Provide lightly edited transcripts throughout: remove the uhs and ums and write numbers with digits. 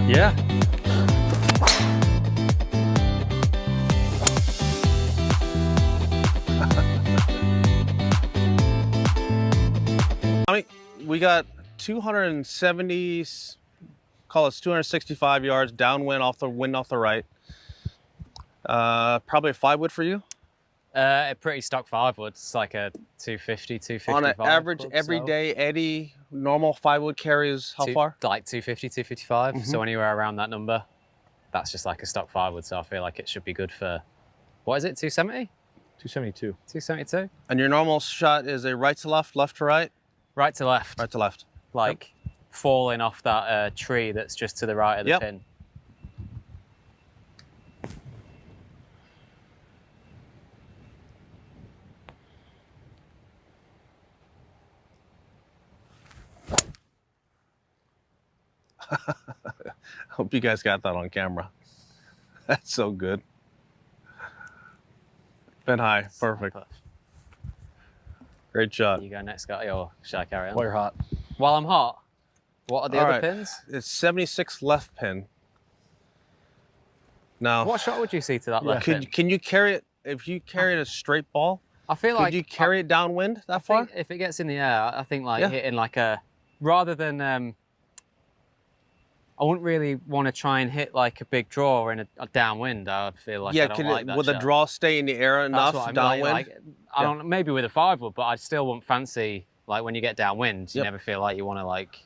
Yeah. We got 270, call it 265 yards downwind off the wind off the right. Probably a 5-wood for you. A pretty stock 5-wood. It's like a 250, 255. On an average club, everyday Eddie normal 5-wood carry is how far? Like 250, 255. So anywhere around that number. That's just like a stock 5-wood. So I feel like it should be good for, what is it? 270? 272. 272. And your normal shot is a right to left, left to right? Right to left. Right to left. Like falling off that tree that's just to the right of the pin. Hope you guys got that on camera. That's so good. Pin high, perfect. Great shot. You go next, Scotty, or should I carry on? While you're hot. While I'm hot, what are the other pins? It's 76 left pin. Now, what shot would you see to that left pin? Can you carry it, if you carry it a straight ball, I feel like, could you carry it downwind that far? If it gets in the air, I think like hitting like a, rather than, I wouldn't really want to try and hit like a big draw in a downwind. I feel like I don't like that will the shot. draw stay in the air enough downwind? I don't, maybe with a 5-wood, but I still wouldn't fancy, like when you get downwind, you never feel like you want to like...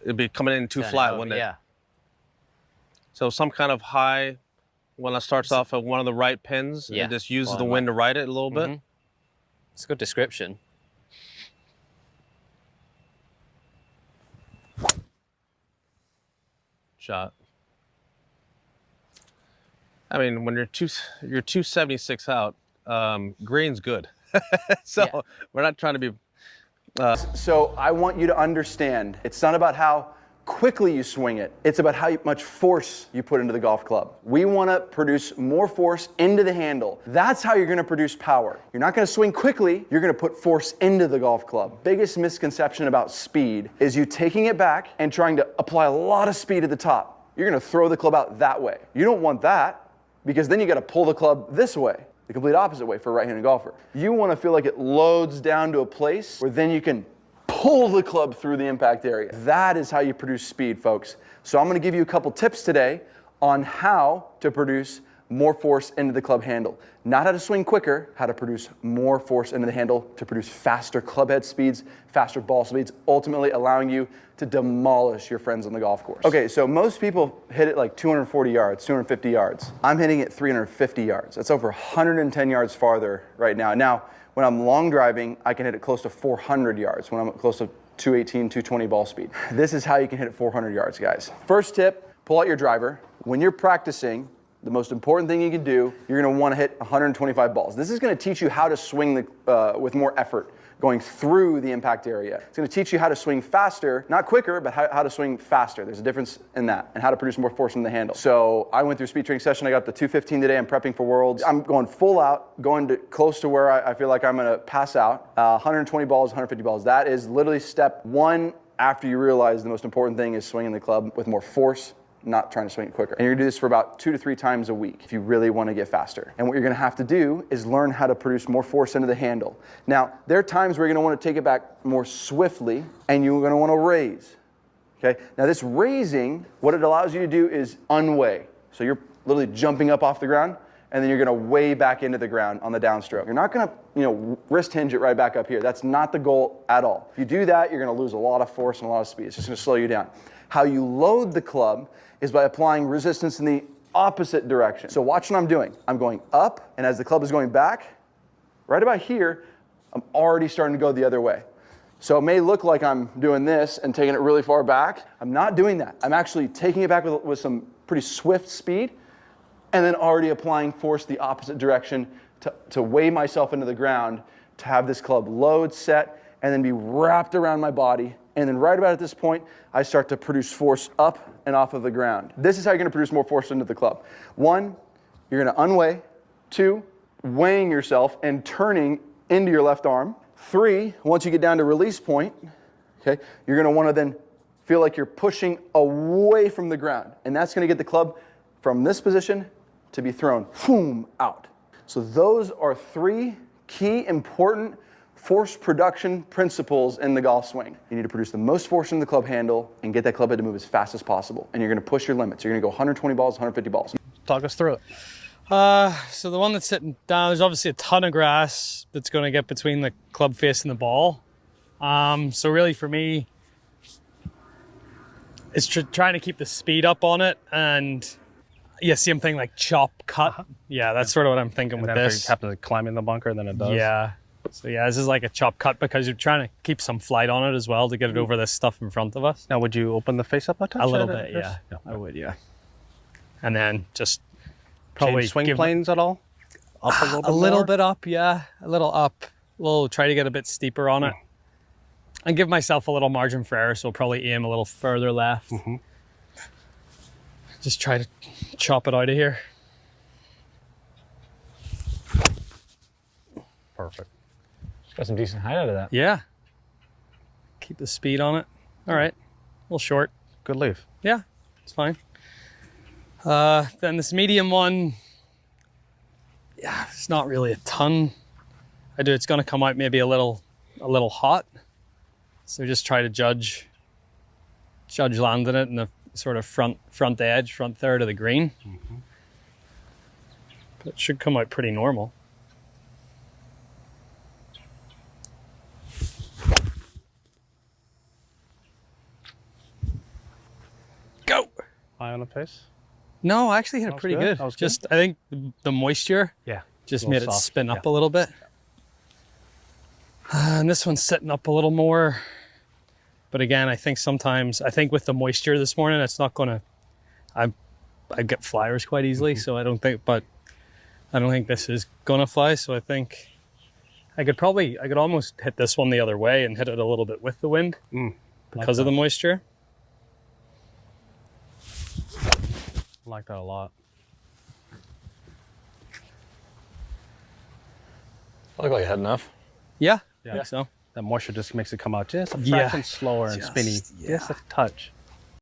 It'd be coming in too flat, wouldn't it? Yeah. So some kind of high, when it starts off at one of the right pins, and just uses the wind to right it a little bit. It's a good description. Shot. I mean, when you're 276 out, green's good. So we're not trying to be. So I want you to understand, it's not about how quickly you swing it. It's about how much force you put into the golf club. We want to produce more force into the handle. That's how you're going to produce power. You're not going to swing quickly. You're going to put force into the golf club. Biggest misconception about speed is you taking it back and trying to apply a lot of speed at the top. You're going to throw the club out that way. You don't want that, because then you got to pull the club this way, the complete opposite way for a right-handed golfer. You want to feel like it loads down to a place where then you can pull the club through the impact area. That is how you produce speed, folks. So I'm going to give you a couple tips today on how to produce more force into the club handle. Not how to swing quicker, how to produce more force into the handle to produce faster club head speeds, faster ball speeds, ultimately allowing you to demolish your friends on the golf course. Okay, so most people hit it like 240 yards, 250 yards. I'm hitting it 350 yards. That's over 110 yards farther right now. Now, when I'm long driving, I can hit it close to 400 yards when I'm close to 218, 220 ball speed. This is how you can hit it 400 yards, guys. First tip, pull out your driver. When you're practicing, the most important thing you can do, you're going to want to hit 125 balls. This is going to teach you how to swing with more effort going through the impact area. It's going to teach you how to swing faster, not quicker, but how to swing faster. There's a difference in that, and how to produce more force in the handle. So I went through a speed training session. I got up to 215 today. I'm prepping for Worlds. I'm going full out, going to close to where I feel like I'm going to pass out. 120 balls, 150 balls. That is literally step one after you realize the most important thing is swinging the club with more force, not trying to swing it quicker. And you're gonna do this for about 2 to 3 times a week if you really wanna get faster. And what you're gonna have to do is learn how to produce more force into the handle. Now, there are times where you're gonna wanna take it back more swiftly and you're gonna wanna raise, okay? Now this raising, what it allows you to do is unweigh. So you're literally jumping up off the ground and then you're gonna weigh back into the ground on the downstroke. You're not gonna, wrist hinge it right back up here. That's not the goal at all. If you do that, you're gonna lose a lot of force and a lot of speed. It's just gonna slow you down. How you load the club is by applying resistance in the opposite direction. So watch what I'm doing. I'm going up, and as the club is going back, right about here, I'm already starting to go the other way. So it may look like I'm doing this and taking it really far back. I'm not doing that. I'm actually taking it back with some pretty swift speed, and then already applying force the opposite direction to weigh myself into the ground, to have this club load, set, and then be wrapped around my body. And then right about at this point, I start to produce force up and off of the ground. This is how you're gonna produce more force into the club. 1, you're gonna unweigh. 2, weighing yourself and turning into your left arm. 3, once you get down to release point, okay, you're gonna wanna then feel like you're pushing away from the ground. And that's going to get the club from this position to be thrown, boom, out. So those are 3 key important force production principles in the golf swing. You need to produce the most force in the club handle and get that club head to move as fast as possible. And you're going to push your limits. You're going to go 120 balls, 150 balls. Talk us through it. So the one that's sitting down, there's obviously a ton of grass that's going to get between the club face and the ball. So really for me, it's trying to keep the speed up on it. And yeah, same thing like chop, cut. Yeah, that's sort of what I'm thinking with this. You have to climb in the bunker, then it does. Yeah. So yeah, this is like a chop cut because you're trying to keep some flight on it as well to get it over this stuff in front of us. Now, would you open the face up a touch? A little bit, yeah. I would, yeah. And then just probably change swing planes at all? Up a little bit up, yeah. A little up. We'll try to get a bit steeper on it. And give myself a little margin for error, so I'll probably aim a little further left. Just try to chop it out of here. Perfect. Got some decent height out of that. Yeah. Keep the speed on it. All right. A little short. Good leave. Yeah, it's fine. Then this medium one, yeah, it's not really a ton. It's going to come out maybe a little hot. So just try to judge landing it in the sort of front edge, front third of the green. But it should come out pretty normal. Go! High on the face? No, I actually hit it pretty good. Just, I think the moisture just made it spin up a little bit. And this one's sitting up a little more. But again, I think with the moisture this morning, it's not going to, I get flyers quite easily. So I don't think this is going to fly. So I think I could almost hit this one the other way and hit it a little bit with the wind because of the moisture. I like that a lot. I look like I had enough. Yeah, I think so. That moisture just makes it come out just a fraction slower and spinny. Just a touch.